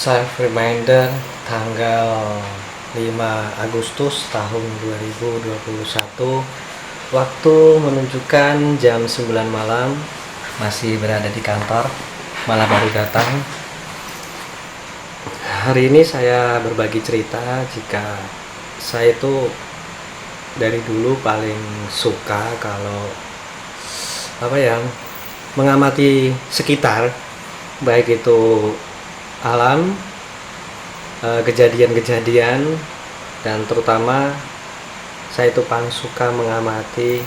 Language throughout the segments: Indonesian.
Self reminder tanggal 5 Agustus tahun 2021. Waktu menunjukkan jam 9 malam. Masih berada di kantor, malah baru datang. Hari ini saya berbagi cerita jika saya itu dari dulu paling suka kalau mengamati sekitar, baik itu alam, kejadian-kejadian, dan terutama saya itu paling suka mengamati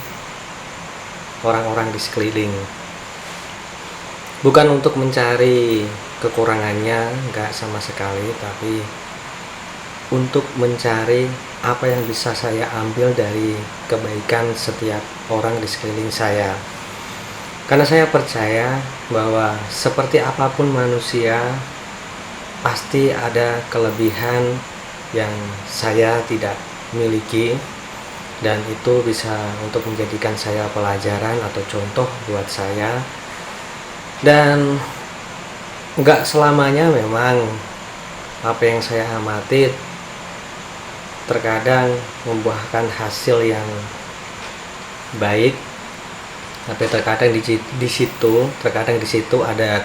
orang-orang di sekeliling. Bukan untuk mencari kekurangannya, enggak sama sekali, tapi untuk mencari apa yang bisa saya ambil dari kebaikan setiap orang di sekeliling saya. Karena saya percaya bahwa seperti apapun manusia, pasti ada kelebihan yang saya tidak miliki, dan itu bisa untuk menjadikan saya pelajaran atau contoh buat saya. Dan enggak selamanya memang apa yang saya amati terkadang membuahkan hasil yang baik, tapi terkadang di situ ada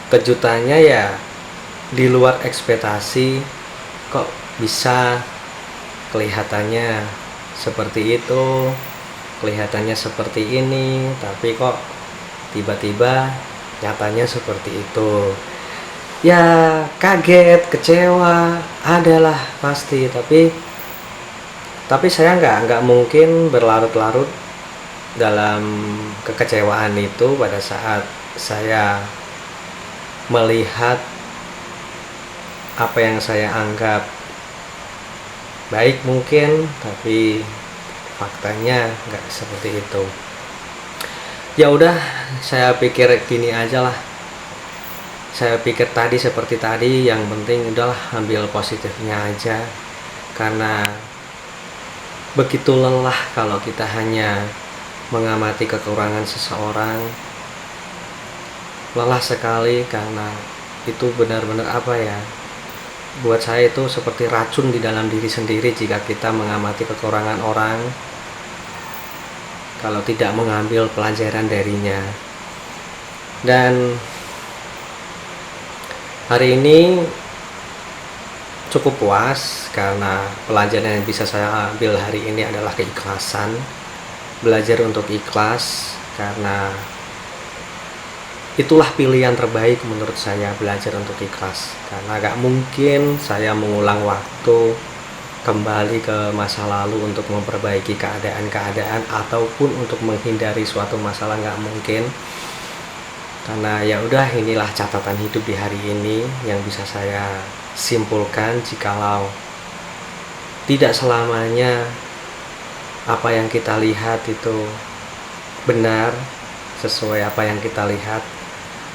kejutannya ya di luar ekspektasi. Kok bisa kelihatannya seperti itu, kelihatannya seperti ini, tapi kok tiba-tiba nyatanya seperti itu. Ya kaget, kecewa, adalah pasti, tapi saya nggak mungkin berlarut-larut dalam kekecewaan itu pada saat saya melihat apa yang saya anggap baik mungkin, tapi faktanya nggak seperti itu. Ya udah, saya pikir gini aja lah. Saya pikir seperti tadi, yang penting udahlah ambil positifnya aja. Karena begitu lelah kalau kita hanya mengamati kekurangan seseorang. Lelah sekali, karena itu benar-benar buat saya itu seperti racun di dalam diri sendiri jika kita mengamati kekurangan orang kalau tidak mengambil pelajaran darinya. Dan hari ini cukup puas karena pelajaran yang bisa saya ambil hari ini adalah keikhlasan. Belajar untuk ikhlas, karena itulah pilihan terbaik menurut saya, belajar untuk ikhlas. Karena gak mungkin saya mengulang waktu kembali ke masa lalu untuk memperbaiki keadaan ataupun untuk menghindari suatu masalah, gak mungkin. Karena ya udah, inilah catatan hidup di hari ini yang bisa saya simpulkan. Jikalau tidak selamanya apa yang kita lihat itu benar sesuai apa yang kita lihat,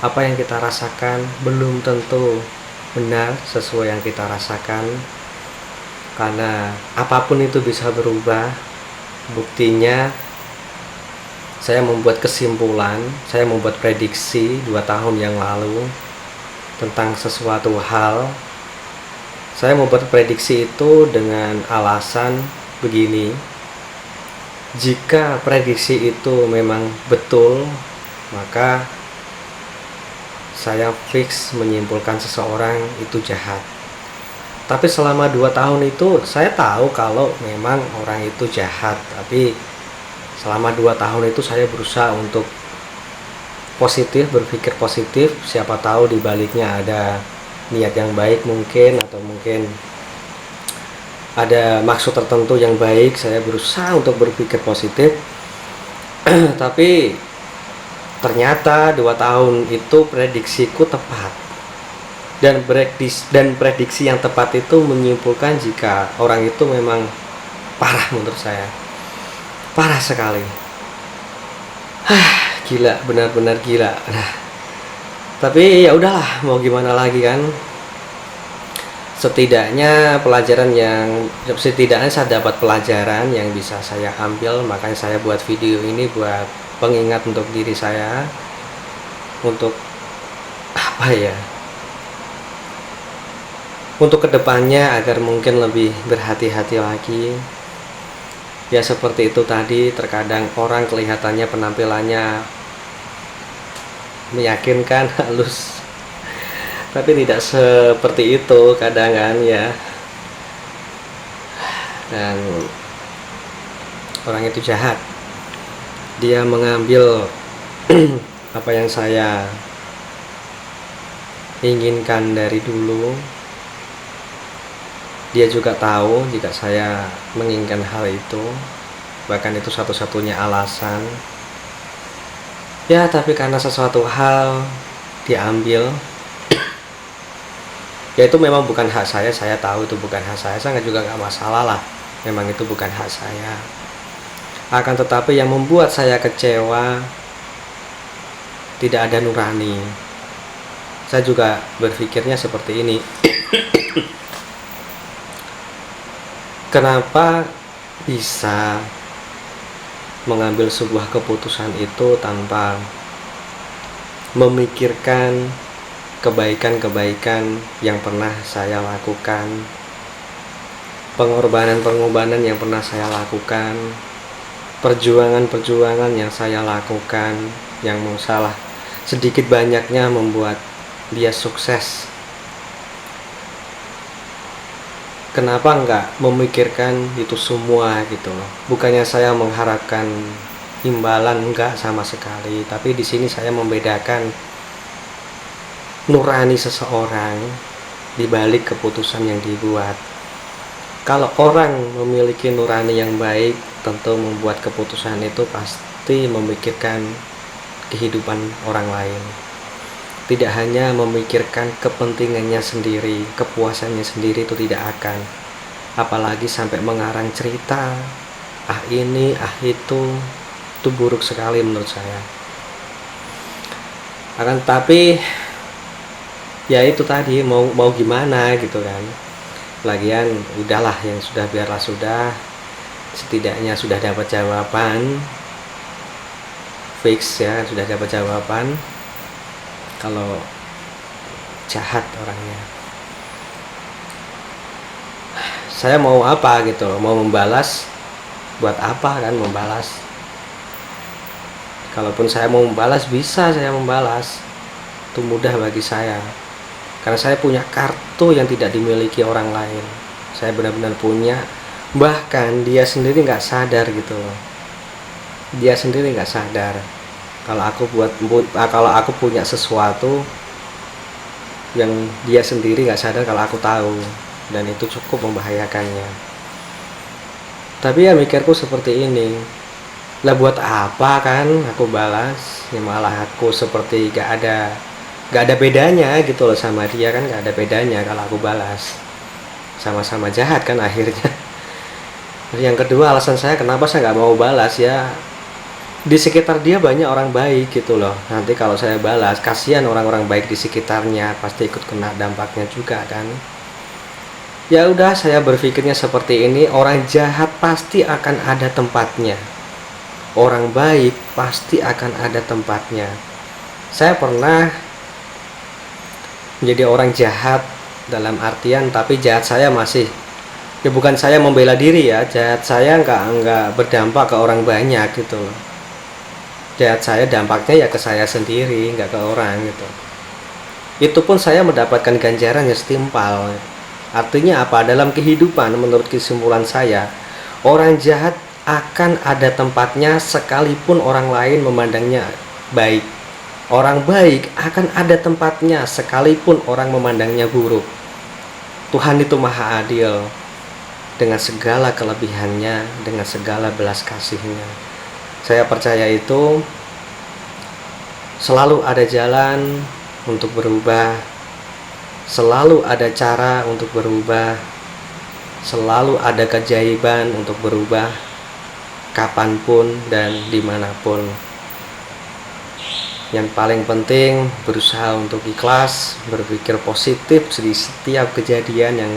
apa yang kita rasakan belum tentu benar sesuai yang kita rasakan. Karena apapun itu bisa berubah. Buktinya saya membuat kesimpulan, saya membuat prediksi 2 tahun yang lalu tentang sesuatu hal. Saya membuat prediksi itu dengan alasan begini: jika prediksi itu memang betul, maka saya fix menyimpulkan seseorang itu jahat. Tapi selama 2 tahun itu saya tahu kalau memang orang itu jahat. Tapi selama 2 tahun itu saya berusaha untuk positif, berpikir positif. Siapa tahu di baliknya ada niat yang baik mungkin, atau mungkin ada maksud tertentu yang baik. Saya berusaha untuk berpikir positif. Tapi ternyata 2 tahun itu prediksiku tepat. Dan prediksi yang tepat itu menyimpulkan jika orang itu memang parah. Menurut saya parah sekali. Gila, benar-benar gila. Tapi ya udahlah, mau gimana lagi kan. Setidaknya saya dapat pelajaran yang bisa saya ambil. Makanya saya buat video ini buat pengingat untuk diri saya, untuk Untuk kedepannya agar mungkin lebih berhati-hati lagi. Ya seperti itu tadi, terkadang orang kelihatannya penampilannya meyakinkan, halus, tapi tidak seperti itu kadang kan ya. Dan orang itu jahat, dia mengambil apa yang saya inginkan dari dulu. Dia juga tahu jika saya menginginkan hal itu, bahkan itu satu-satunya alasan. Ya, tapi karena sesuatu hal diambil, ya itu memang bukan hak saya tahu itu bukan hak saya juga nggak masalah lah, memang itu bukan hak saya. Akan tetapi yang membuat saya kecewa, tidak ada nurani. Saya juga berpikirnya seperti ini. Kenapa bisa mengambil sebuah keputusan itu tanpa memikirkan kebaikan-kebaikan yang pernah saya lakukan, pengorbanan-pengorbanan yang pernah saya lakukan, perjuangan-perjuangan yang saya lakukan, yang salah sedikit banyaknya membuat dia sukses. Kenapa enggak memikirkan itu semua gitu loh? Bukannya saya mengharapkan imbalan, enggak sama sekali. Tapi di sini saya membedakan nurani seseorang di balik keputusan yang dibuat. Kalau orang memiliki nurani yang baik, tentu membuat keputusan itu pasti memikirkan kehidupan orang lain. Tidak hanya memikirkan kepentingannya sendiri, kepuasannya sendiri, itu tidak akan. Apalagi sampai mengarang cerita, ini, itu buruk sekali menurut saya. Akan tapi ya itu tadi, mau gimana gitu kan. Lagian udahlah, yang sudah biarlah sudah. Setidaknya sudah dapat jawaban fix ya, sudah dapat jawaban. Kalau jahat orangnya, saya mau apa gitu, mau membalas, buat apa kan membalas? Kalaupun saya mau membalas, bisa saya membalas, itu mudah bagi saya, karena saya punya kartu yang tidak dimiliki orang lain. Saya benar-benar punya, bahkan dia sendiri nggak sadar gitu loh. Dia sendiri nggak sadar kalau aku punya sesuatu yang dia sendiri nggak sadar kalau aku tahu, dan itu cukup membahayakannya. Tapi ya mikirku seperti ini, lah buat apa kan aku balas, ya malah aku seperti gak ada bedanya gitu loh sama dia kan, gak ada bedanya kalau aku balas, sama-sama jahat kan akhirnya. Yang kedua, alasan saya kenapa saya nggak mau balas, ya di sekitar dia banyak orang baik gitu loh. Nanti kalau saya balas, kasihan orang-orang baik di sekitarnya, pasti ikut kena dampaknya juga kan. Ya udah, saya berpikirnya seperti ini, orang jahat pasti akan ada tempatnya, orang baik pasti akan ada tempatnya. Saya pernah menjadi orang jahat, dalam artian tapi jahat saya masih, ya bukan saya membela diri ya, jahat saya nggak berdampak ke orang banyak gitu loh. Jahat saya dampaknya ya ke saya sendiri, nggak ke orang gitu. Itu pun saya mendapatkan ganjaran yang setimpal. Artinya apa? Dalam kehidupan, menurut kesimpulan saya, orang jahat akan ada tempatnya sekalipun orang lain memandangnya baik. Orang baik akan ada tempatnya sekalipun orang memandangnya buruk. Tuhan itu maha adil, dengan segala kelebihannya, dengan segala belas kasihnya. Saya percaya itu selalu ada jalan untuk berubah, selalu ada cara untuk berubah, selalu ada keajaiban untuk berubah, kapanpun dan dimanapun. Yang paling penting berusaha untuk ikhlas, berpikir positif di setiap kejadian yang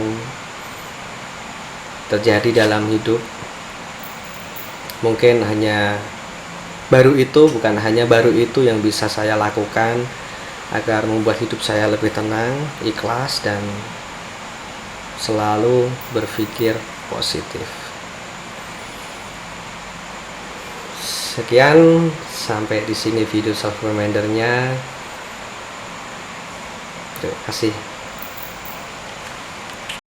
terjadi dalam hidup. Mungkin bukan hanya baru itu yang bisa saya lakukan agar membuat hidup saya lebih tenang, ikhlas, dan selalu berpikir positif. Sekian, sampai di sini video self remindernya. Terima kasih.